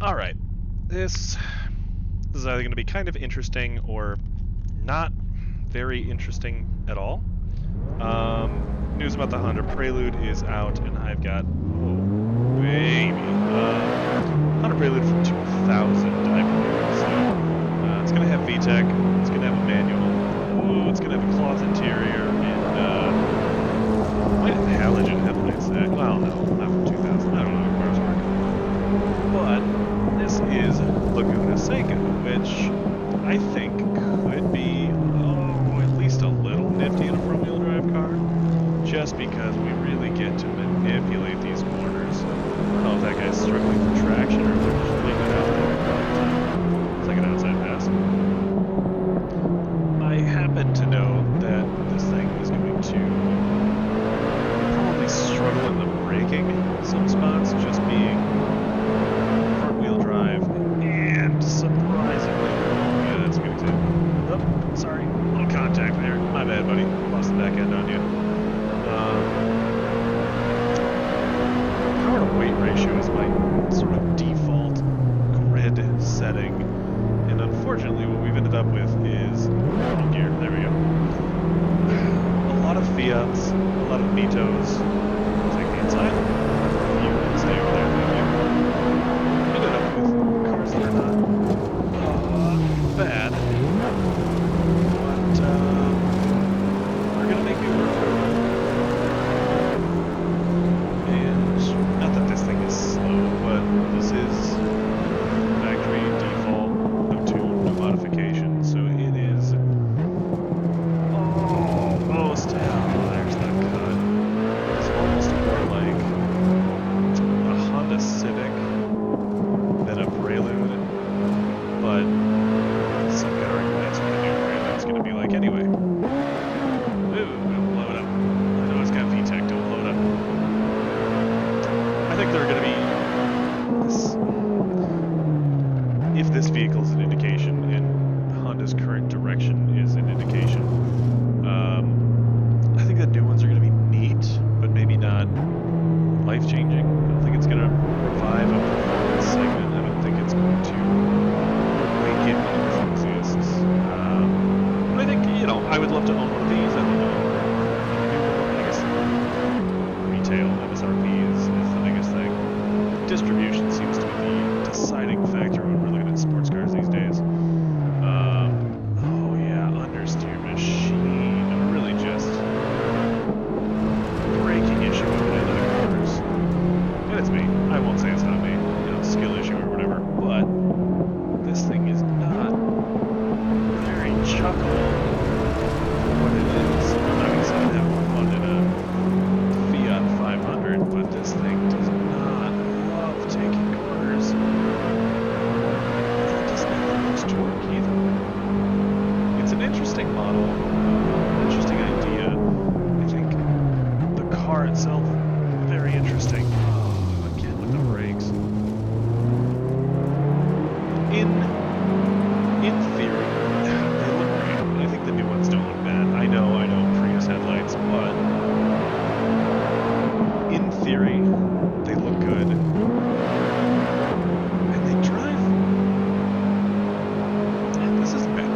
Alright, this is either going to be kind of interesting or not very interesting at all. News about the Honda Prelude is out, and I've got, oh, baby, Honda Prelude from 2000, I believe. So it's going to have VTEC, it's going to have a manual, it's going to have a cloth interior, and might have halogen headlights. Well, no, not from 2000. I don't know how cars work. But this is Laguna Seca, which I think could be, at least a little nifty in a front-wheel drive car, just because we really get to manipulate these corners. I don't know if that guy's struggling for traction or if they're just really good out there, but it's like an outside pass. I happen to know that this thing is going to probably struggle in the braking some spots, just being front-wheel drive, and surprisingly, yeah, that's going to. Oh, sorry, little contact there. My bad, buddy. Lost the back end on you. Power to weight ratio is my sort of default grid setting, and unfortunately, what we've ended up with is gear. There we go. A lot of Fiats, a lot of Mitos. Take the inside. You can stay over there, thank you. Ended up with cars that are not bad, but are gonna make me work for it. And not that this thing is slow, but this is factory default, no tune, no modification, so it is almost. Oh, there's that cut. It's almost more like a Honda Civic than a Prelude, but some could argue that's what a new Prelude's going to be like anyway. Ooh, don't blow it up. I know it's got VTEC, don't blow it up. I think they're going to be if this vehicle is an indication and Honda's current direction is an indication, I think the new ones are going to be neat, but maybe not life-changing. I don't think it's going to revive a performance segment. I don't think it's going to awaken enthusiasts. But I think, I would love to own one of these. I think I guess retail MSRP is the biggest thing. Distribution seems to be the deciding factor when we're looking at sports cars these days. Oh yeah, understeer machine. Really just braking issue over into the corners. And it's me. I won't say it's not me. Skill issue or whatever. But this thing is not very chuckle for what it is. I'm not going to say I'm having fun in a Fiat 500, but this thing does not love taking corners. It doesn't have the most torque either. It's an interesting model, interesting idea. I think the car itself, very interesting. Oh, again with the brakes. In theory, they look great. I think the new ones don't look bad. I know, Prius headlights, but in theory, they look good. And they drive. And this isn't bad.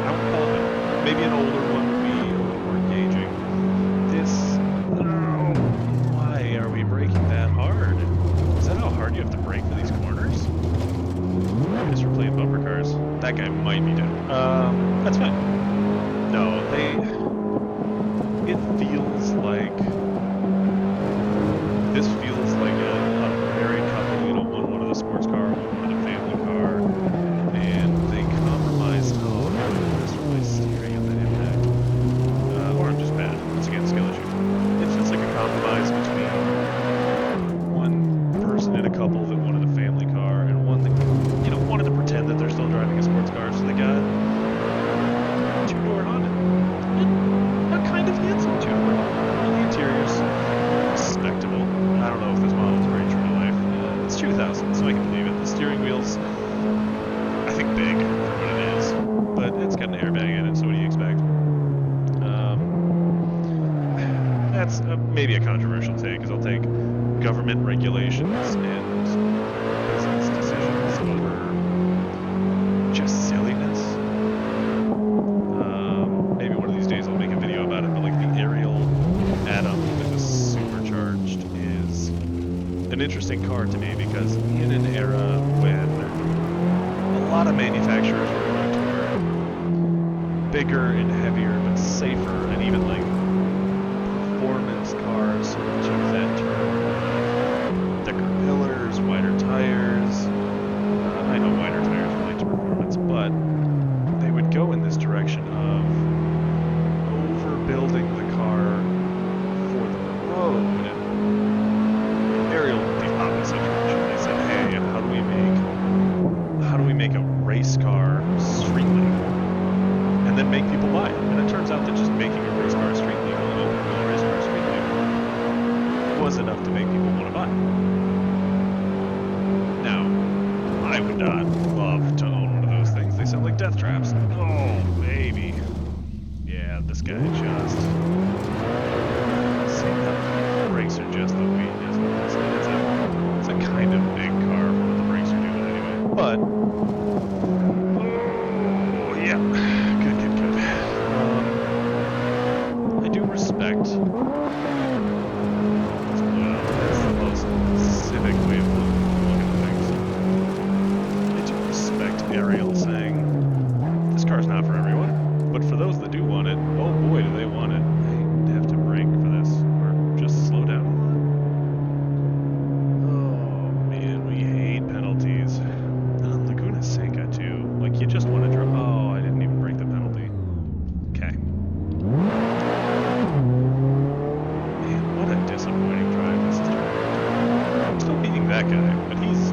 I won't call it bad. Maybe an older one would be a little more engaging. This, why are we braking that hard? Is that how hard you have to brake for these corners? I guess we're playing bumper cars. That guy might be dead. That's fine. No, it feels like, this feels like a married couple, one of the sports car, one of the family car, and they compromised, this from my steering on that impact. Or I'm just bad. Once again, skill issue. It feels like a compromise between one person in a couple that wanted a family car and one that, wanted to pretend that they're still driving a sports car, so they got a two-door Honda. A kind of handsome two-door Honda. The interior's respectable. I don't know if this model is very true to life. It's 2000, so I can believe it. The steering wheel's, I think, big for what it is, but it's got an airbag in it, so what do you expect? That's maybe a controversial take, because I'll take government regulations and an interesting car to me because in an era when a lot of manufacturers were going toward bigger and heavier but safer and even like performance cars, which have that term, thicker pillars, wider tires. I know wider tires relate to performance, but they would go in this direction of overbuilding the car for the road. And Ariel went the opposite direction. They said, "Hey, how do we make a race car street legal, and then make people buy it?" And it turns out that just making a race car street legal, an open wheel race car street legal, was enough to make people want to buy it. Now, I would not love to own one of those things. They sound like death traps. Oh, baby. Yeah, this guy just... See, the brakes are just the weakness. It's a kind of big car for what the brakes are doing anyway. But... Oh, yeah. Good. I do respect... Well, that's the most civic way of looking at things. I do respect Ariel saying, this car's not for everyone, but for those that do want it, oh boy, do they want it. They have to brake for this, or just slow down. Oh man, we hate penalties. And on Laguna Seca too, like you just want to drive. Oh, I didn't even break the penalty. Okay. Man, what a disappointing drive this is turning into. I'm still beating that guy, but he's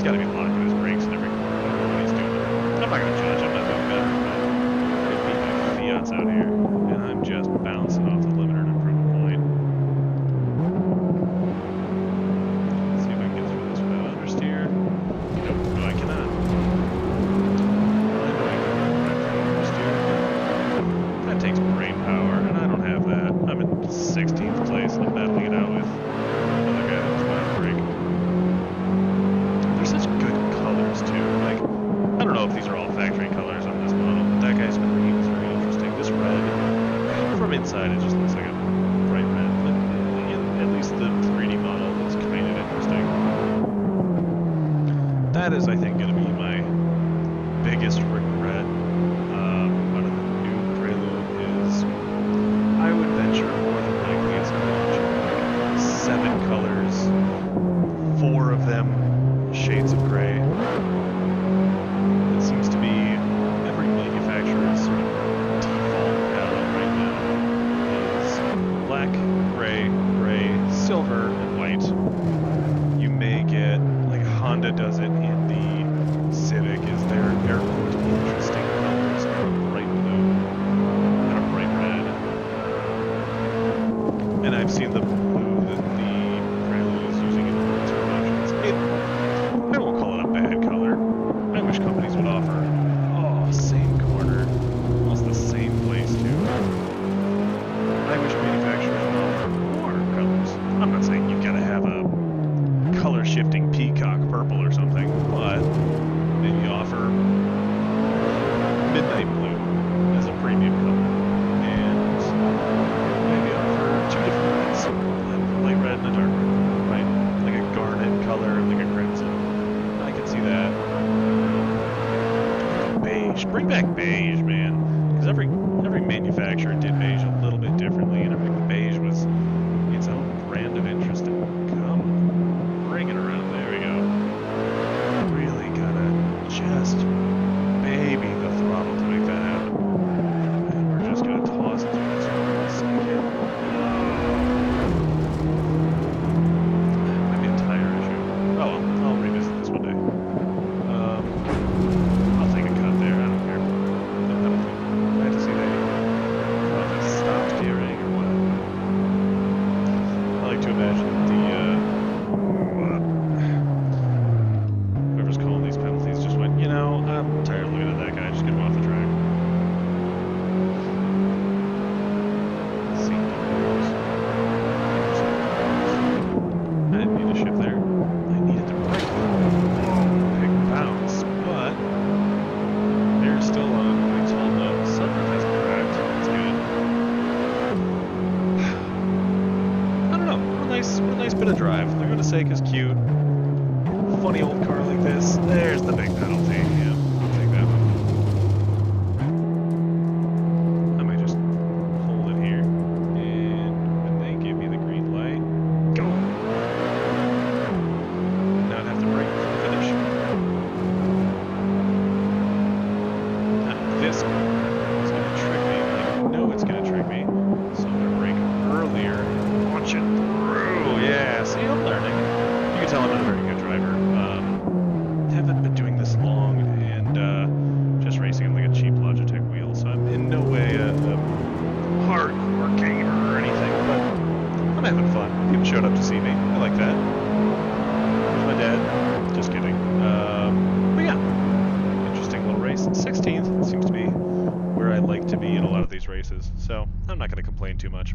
got to be locking his brakes in every corner. I don't know what he's doing. I'm not going to judge. I'm not doing better, but I beat my Fiats out here, and I'm just bouncing off the limiter and improvement point. Let's see if I can get through this without understeer. Nope, no I cannot. I know I can drive through understeer. That takes brain power, and I don't have that. I'm in 16th place, and I'm battling it out with another guy that was about to brake. They're such good colors, too. Like, I don't know if these are all factory colors on this model, but that guy's green is very interesting. This red, from inside, it just looks like a bright red, but at least the 3D model is kind of interesting. That is, I think, going to be my biggest regret out of the new Prelude is I would venture more than likely it's going to launch like 7 colors, 4 of them shades of gray. It seems to be every manufacturer's sort of default palette right now is black, gray, silver, and white. You may get, like Honda does it in the Civic, is their air quote interesting colors are a bright blue and a bright red. And I've seen the blue that the Prelude is using in its promotions. I won't call it a bad color. I wish companies would offer, same corner, almost the same place too. I wish manufacturers would offer more colors. I'm not saying you've got to have a color shifting peacock purple or something, but maybe offer midnight blue as a premium color, and maybe offer 2 different reds, black nice bit of drive. Laguna Seca's cute. Funny old car like this. There's the big penalty. Yeah, I'll take that one. I might just hold it here, and when they give me the green light, go. Now I'd have to brake for the finish. Now this corner is gonna trick me. I know it's gonna trick me, so I'm gonna brake earlier. Launch it through. Yeah. See, I'm learning. You can tell I'm not a very good driver. Haven't been doing this long, and just racing on like a cheap Logitech wheel, so I'm in no way a hardcore gamer or anything, but I'm having fun. People showed up to see me. I like that. There's my dad. Just kidding. But yeah, interesting little race. 16th seems to be where I like to be in a lot of these races, so I'm not going to complain too much.